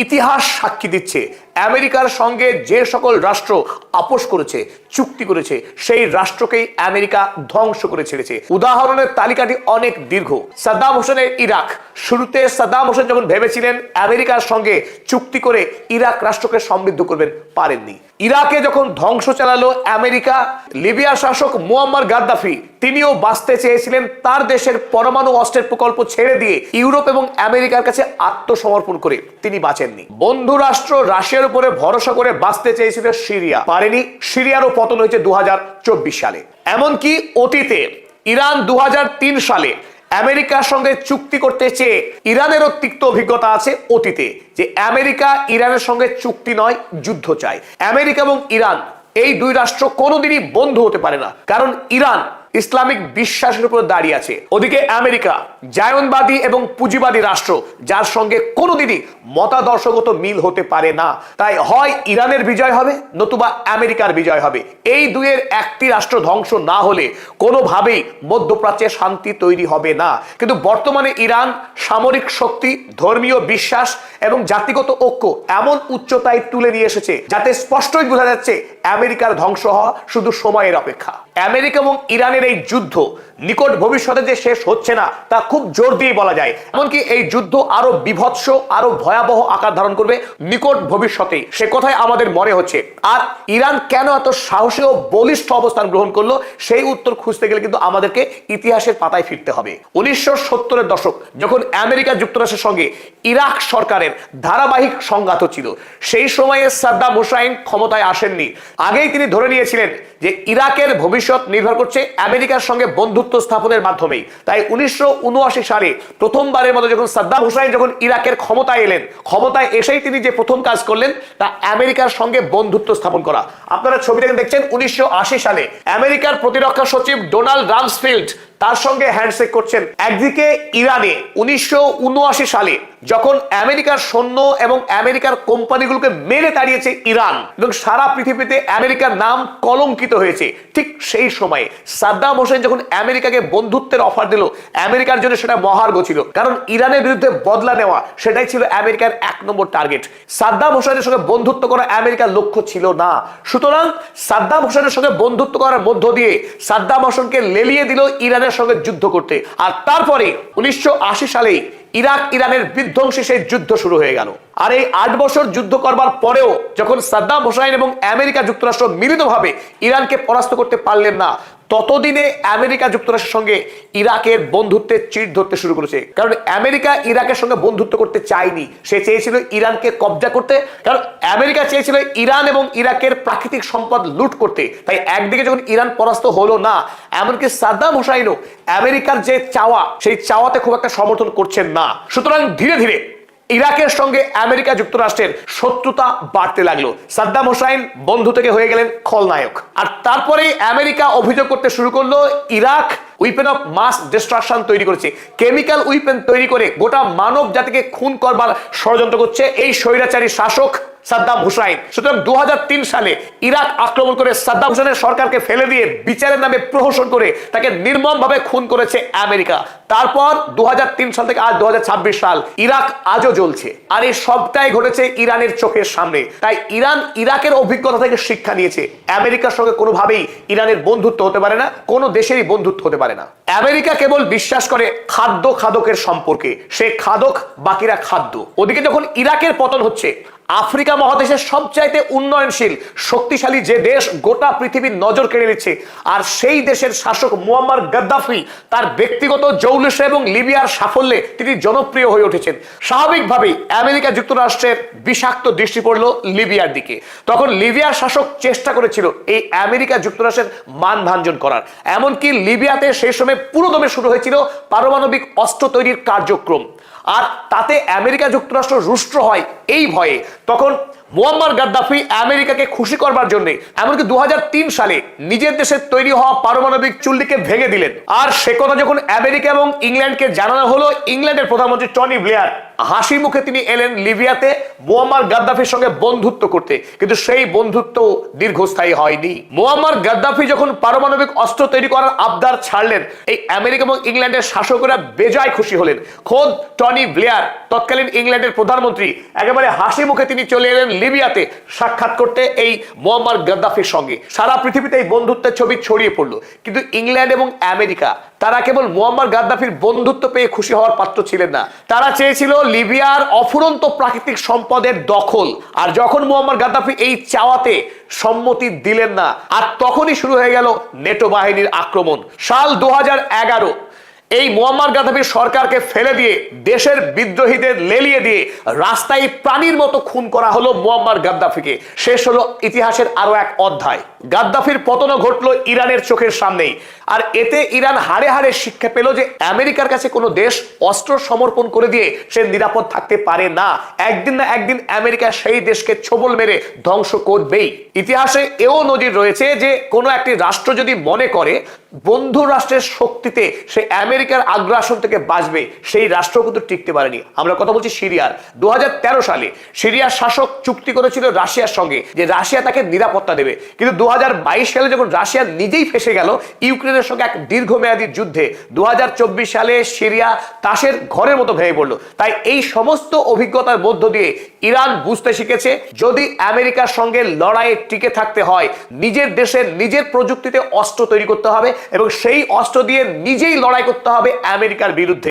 ইতিহাস সাক্ষী দিচ্ছে আমেরিকার সঙ্গে যে সকল রাষ্ট্র আপোষ করেছে, চুক্তি করেছে, সেই রাষ্ট্রকেই আমেরিকা ধ্বংস করে ছেড়েছে। উদাহরণের তালিকাটি অনেক দীর্ঘ। সাদ্দাম হোসেনের ইরাক, শুরুতে সাদ্দাম হোসেন যখন ভেবেছিলেন আমেরিকার সঙ্গে চুক্তি করে ইরাক রাষ্ট্রকে সমৃদ্ধ করবেন, পারেননি। ইরাকে যখন ধ্বংস চালালো আমেরিকা, লিবিয়া শাসক মুয়াম্মার গাদ্দাফি তিনিও বাঁচতে চেয়েছিলেন তার দেশের পরমাণু অস্ত্রের প্রকল্প ছেড়ে দিয়ে ইউরোপ এবং আমেরিকার কাছে আত্মসমর্পণ করে, তিনি বাঁচেননি। বন্ধু রাষ্ট্র রাশিয়ার উপরে ভরসা করে বাঁচতে চেয়েছিল সিরিয়া, পারেনি। সিরিয়ারও পতন হয়েছে 2024 সালে। এমনকি অতীতে ইরান 2003 সালে আমেরিকার সঙ্গে চুক্তি করতে চেয়ে ইরানেরও তিক্ত অভিজ্ঞতা আছে অতীতে, যে আমেরিকা ইরানের সঙ্গে চুক্তি নয়, যুদ্ধ চায়। আমেরিকা এবং ইরান এই দুই রাষ্ট্র কোনোদিনই বন্ধু হতে পারে না, কারণ ইরান ইসলামিক বিশ্বাসের উপর দাঁড়িয়ে আছে, ওদিকে আমেরিকা জায়নবাদী এবং পুঁজিবাদী রাষ্ট্র, যার সঙ্গে কোনোদিনই মতাদর্শগত মিল হতে পারে না। তাই হয় ইরানের বিজয় হবে, নতুবা আমেরিকার বিজয় হবে। এই দুইয়ের একটি রাষ্ট্র ধ্বংস না হলে কোনোভাবেই মধ্যপ্রাচ্যে শান্তি তৈরি হবে না। কিন্তু বর্তমানে ইরান সামরিক শক্তি, ধর্মীয় বিশ্বাস এবং জাতিগত ঐক্য এমন উচ্চতায় তুলে নিয়ে এসেছে যাতে স্পষ্টই বোঝা যাচ্ছে আমেরিকার ধ্বংস হওয়া শুধু সময়ের অপেক্ষা। আমেরিকা এবং ইরানের এই যুদ্ধ নিকট ভবিষ্যতে যে শেষ হচ্ছে না তা খুব জোর দিয়ে বলা যায়। এমনকি এই যুদ্ধ আরো বিভৎস, আরো ভয়াবহ আকার ধারণ করবে নিকট ভবিষ্যতে, সে কথাই আমাদের মনে হচ্ছে। আর ইরান কেন এত সাহসী ও বলিষ্ঠ অবস্থান গ্রহণ করলো, সেই উত্তর খুঁজতে গেলে কিন্তু আমাদেরকে ইতিহাসের পাতায় ফিরতে হবে। 1970-এর দশক যখন আমেরিকা যুক্তরাষ্ট্রের সঙ্গে ইরাক সরকারের ধারাবাহিক সংঘাত ছিল, সেই সময়ে সাদ্দাম হুসাইন ক্ষমতায় আসেননি। আগেই তিনি ধরে নিয়েছিলেন যে ইরাকের ভবিষ্যৎ নির্ভর করছে আমেরিকার সঙ্গে বন্ধুত্ব স্থাপনের মাধ্যমেই। তাই 1979 সালে প্রথমবারের মতো যখন সাদ্দাম হুসাইন যখন ইরাকের ক্ষমতায় এলেন, ক্ষমতায় এসেই তিনি যে প্রথম কাজ করলেন তা আমেরিকার সঙ্গে বন্ধুত্ব স্থাপন করা। আপনারা ছবিটাকে দেখছেন, 1980 সালে আমেরিকার প্রতিরক্ষা সচিব ডোনাল্ড রামসফিল্ড তার সঙ্গে হ্যান্ডশেক করছেন। একদিকে ইরানে 1979 সালে যখন আমেরিকার সৈন্য এবং আমেরিকার কোম্পানিগুলোকে মেরে তাড়িয়েছে ইরান এবং সারা পৃথিবীতে আমেরিকার নাম কলঙ্কিত হয়েছে, ঠিক সেই সময়ে সাদ্দাম হোসেন যখন আমেরিকাকে বন্ধুত্বের অফার দিল, আমেরিকার জন্য সেটা মহার্ঘ ছিল, কারণ ইরানের বিরুদ্ধে বদলা নেওয়া সেটাই ছিল আমেরিকার 1 নম্বর টার্গেট। সাদ্দাম হোসেনের সঙ্গে বন্ধুত্ব করা আমেরিকার লক্ষ্য ছিল না। সুতরাং সাদ্দাম হোসেনের সঙ্গে বন্ধুত্ব করার মধ্য দিয়ে সাদ্দাম হোসেনকে লেলিয়ে দিল ইরানের সঙ্গে যুদ্ধ করতে। আর তারপরে 1980 সালে ইরাক ইরানের বিধ্বংসী সেই যুদ্ধ শুরু হয়ে গেল। আর এই 8 বছর যুদ্ধ করবার পরেও যখন সাদ্দাম হোসেন এবং আমেরিকা যুক্তরাষ্ট্র মিলিতভাবে ইরানকে পরাস্ত করতে পারলেন না, ততদিনে আমেরিকা যুক্তরাষ্ট্রের সঙ্গে ইরাকের বন্ধুত্বের চিড় ধরতে শুরু করেছে। কারণ আমেরিকা ইরাকের সঙ্গে বন্ধুত্ব করতে চায়নি, সে চেয়েছিল ইরানকে কবজা করতে। কারণ আমেরিকা চেয়েছিল ইরান এবং ইরাকের প্রাকৃতিক সম্পদ লুট করতে। তাই একদিকে যখন ইরান পরাস্ত হলো না, এমনকি সাদ্দাম হোসেনও আমেরিকার যে চাওয়া, সেই চাওয়াতে খুব একটা সমর্থন করছেন না। সুতরাং ধীরে ধীরে ইরাকের সঙ্গে আমেরিকা যুক্তরাষ্ট্রের শত্রুতা বাড়তে লাগলো। সাদ্দাম হোসেন বন্ধু থেকে হয়ে গেলেন খলনায়ক। আর তারপরে আমেরিকা অভিযোগ করতে শুরু করলো Iraq weapon of mass destruction তৈরি করেছে, কেমিক্যাল উইপেন তৈরি করে গোটা মানব জাতিকে খুন করবার ষড়যন্ত্র করছে এই স্বৈরাচারী শাসক সাদ্দাম হুসাইন। সুতরাং 2003 সালে ইরাক আক্রমণ করে সাদ্দাম হোসেনের সরকারকে ফেলে দিয়ে বিচারের নামে প্রহসন করে তাকে নির্মমভাবে খুন করেছে আমেরিকা। তারপর 2003 সাল থেকে আজ 2026 সাল, ইরাক আজও জ্বলছে। আর এই সবটাই ঘটেছে ইরানের চোখের সামনে। তাই ইরান ইরাকের অভিজ্ঞতা থেকে শিক্ষা নিয়েছে, আমেরিকার সঙ্গে কোনোভাবেই ইরানের বন্ধুত্ব হতে পারে না, কোনো দেশেরই বন্ধুত্ব হতে পারে না। আমেরিকা কেবল বিশ্বাস করে খাদ্য খাদকের সম্পর্কে, সে খাদক বাকিরা খাদ্য। ওদিকে যখন ইরাকের পতন হচ্ছে, আফ্রিকা মহাদেশের সবচাইতে উন্নয়নশীল শক্তিশালী যে দেশ গোটা পৃথিবীর নজর কেড়ে নিচ্ছে, আর সেই দেশের শাসক মুয়াম্মার গাদ্দাফি তার ব্যক্তিগত জৌলুসে এবং লিবিয়ার সাফল্যে তিনি জনপ্রিয় হয়ে উঠেছেন। স্বাভাবিকভাবেই আমেরিকা যুক্তরাষ্ট্রের বিষাক্ত দৃষ্টি পড়ল লিবিয়ার দিকে। তখন লিবিয়ার শাসক চেষ্টা করেছিল এই আমেরিকা যুক্তরাষ্ট্রের মানভাঞ্জন করার। এমনকি লিবিয়াতে সেই সময় পুরোদমে শুরু হয়েছিল পারমাণবিক অস্ত্র তৈরির কার্যক্রম। আর তাতে আমেরিকা যুক্তরাষ্ট্র রুষ্ট হয় এই ভয়ে। তখন মুয়াম্মার গাদ্দাফি আমেরিকাকে খুশি করবার জন্য এমনকি 2003 সালে নিজের দেশে তৈরি হওয়া পারমাণবিক চুল্লিকে ভেঙে দিলেন। আর সে কথা যখন আমেরিকা এবং ইংল্যান্ডকে জানানো হলো, ইংল্যান্ডের প্রধানমন্ত্রী টনি ব্লেয়ার হাসি মুখে তিনি এলেন লিবিয়াতে মুয়াম্মার গাদ্দাফির সঙ্গে বন্ধুত্ব করতে, কিন্তু সেই বন্ধুত্ব দীর্ঘস্থায়ী হয়নি। মুয়াম্মার গাদ্দাফি যখন পারমাণবিক অস্ত্র তৈরি করার আবদার ছাড়লেন, এই আমেরিকা এবং ইংল্যান্ডের শাসকেরা বেজায় খুশি হলেন। খোদ টনি ব্লেয়ার, তৎকালীন ইংল্যান্ডের প্রধানমন্ত্রী, একেবারে হাসি মুখে তিনি চলে এলেন লিবিয়াতে সাক্ষাৎ করতে এই মুয়াম্মার গাদ্দাফির সঙ্গে। সারা পৃথিবীতে এই বন্ধুত্বের ছবি ছড়িয়ে পড়লো, কিন্তু ইংল্যান্ড এবং আমেরিকা তারা কেবল মুয়াম্মার গাদ্দাফির বন্ধুত্ব পেয়ে খুশি হওয়ার পাত্র ছিলেন না, তারা চেয়েছিল লিবিয়ার অফুরন্ত প্রাকৃতিক সম্পদের দখল। আর যখন মুয়াম্মার গাদ্দাফি এই চাওয়াতে সম্মতি দিলেন না, আর তখনই শুরু হয়ে গেল নেটো বাহিনীর আক্রমণ। সাল 2011 এই মুয়াম্মার গাদ্দাফির সরকারকে ফেলে দিয়ে, দেশের বিদ্রোহীদের লেলিয়ে দিয়ে রাস্তায় প্রাণীর মতো খুন করা হলো মুয়াম্মার গাদ্দাফিকে। শেষ হলো ইতিহাসের আরো এক অধ্যায়। গাদ্দাফির পতনও ঘটলো ইরানের চোখের সামনেই। আর এতে ইরান হাড়ে হাড়ে শিক্ষা পেল যে আমেরিকার কাছে কোনো দেশ অস্ত্র সমর্পণ করে দিয়ে সে নিরাপদ থাকতে পারে না। একদিন না একদিন আমেরিকা সেই দেশকে ছোবল মেরে ধ্বংস করবেই। ইতিহাসে এও নজির রয়েছে যে কোনো একটি রাষ্ট্র যদি মনে করে বন্ধু রাষ্ট্রের শক্তিতে সে আমেরিকার আগ্রাসন থেকে বাঁচবে, সেই রাষ্ট্র কিন্তু টিকতে পারেনি। আমরা কথা বলছি সিরিয়ার। 2013 সালে সিরিয়ার শাসক চুক্তি করেছিল রাশিয়ার সঙ্গে যে রাশিয়া তাকে নিরাপত্তা দেবে, কিন্তু 2022 সালে যখন রাশিয়া নিজেই ফেসে গেল ইউক্রেনের সঙ্গে এক দীর্ঘমেয়াদী যুদ্ধে, 2024 সালে সিরিয়া তাসের ঘরের মতো ভেঙে পড়লো। তাই এই সমস্ত অভিজ্ঞতার মধ্য দিয়ে ইরান বুঝতে শিখেছে যদি আমেরিকার সঙ্গে লড়াইয়ে টিকে থাকতে হয়, নিজের দেশের নিজের প্রযুক্তিতে অস্ত্র তৈরি করতে হবে এবং সেই অস্ত্র দিয়ে নিজেই লড়াই করতে হবে আমেরিকার বিরুদ্ধে।